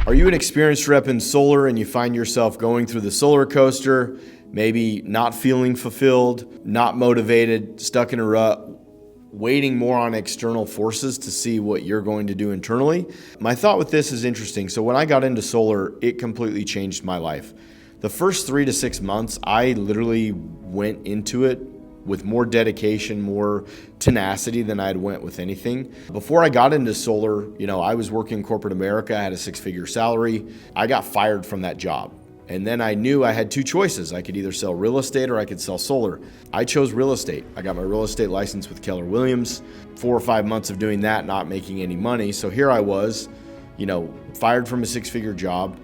Are you an experienced rep in solar and you find yourself going through the solar coaster, maybe not feeling fulfilled, not motivated, stuck in a rut, waiting more on external forces to see what you're going to do internally? My thought with this is interesting. So when I got into solar, it completely changed my life. The first 3 to 6 months, I literally went into it with more dedication, more tenacity than I'd went with anything. Before I got into solar, I was working in corporate America. I had a 6-figure salary. I got fired from that job. And then I knew I had 2 choices. I could either sell real estate or I could sell solar. I chose real estate. I got my real estate license with Keller Williams. 4 or 5 months of doing that, not making any money. So here I was, fired from a 6-figure job,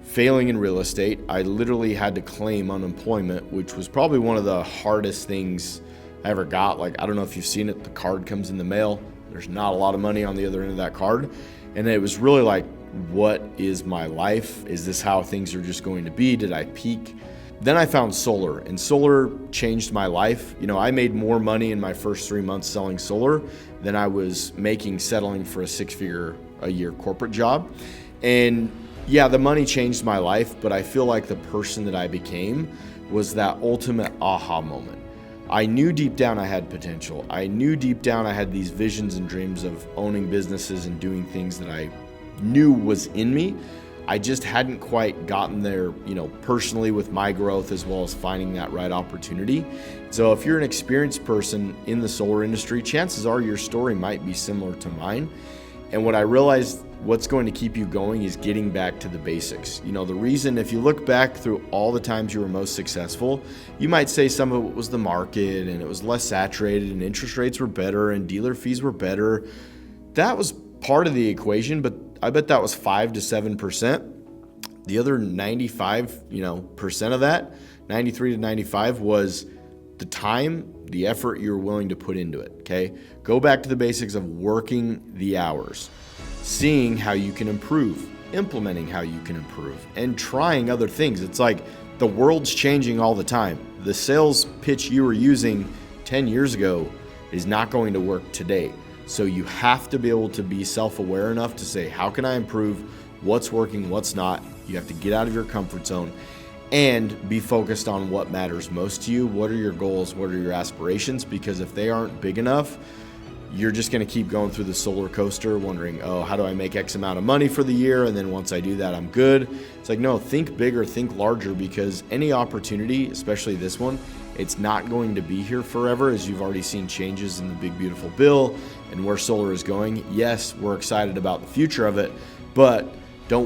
failing in real estate. I literally had to claim unemployment, which was probably one of the hardest things I ever got. I don't know if you've seen it, the card comes in the mail. There's not a lot of money on the other end of that card. And it was really like, what is my life? Is this how things are just going to be? Did I peak? Then I found solar, and solar changed my life. I made more money in my first 3 months selling solar than I was making settling for a 6-figure a year corporate job. And yeah, the money changed my life, but I feel like the person that I became was that ultimate aha moment. I knew deep down I had potential. I knew deep down I had these visions and dreams of owning businesses and doing things that I knew was in me. I just hadn't quite gotten there, personally with my growth, as well as finding that right opportunity. So if you're an experienced person in the solar industry, chances are your story might be similar to mine. And what I realized, what's going to keep you going is getting back to the basics. The reason, if you look back through all the times you were most successful, you might say some of it was the market and it was less saturated and interest rates were better and dealer fees were better. That was part of the equation, but I bet that was 5 to 7%. The other 95%, of that, 93 to 95 was the time, the effort you're willing to put into it, okay? Go back to the basics of working the hours, seeing how you can improve, implementing how you can improve, and trying other things. It's like the world's changing all the time. The sales pitch you were using 10 years ago is not going to work today. So you have to be able to be self-aware enough to say, how can I improve? What's working, what's not? You have to get out of your comfort zone and be focused on what matters most to you. What are your goals? What are your aspirations? Because if they aren't big enough, you're just going to keep going through the solar coaster wondering, how do I make X amount of money for the year? And then once I do that, I'm good. It's like, no, think bigger, think larger, because any opportunity, especially this one, it's not going to be here forever, as you've already seen changes in the big, beautiful bill and where solar is going. Yes, we're excited about the future of it, but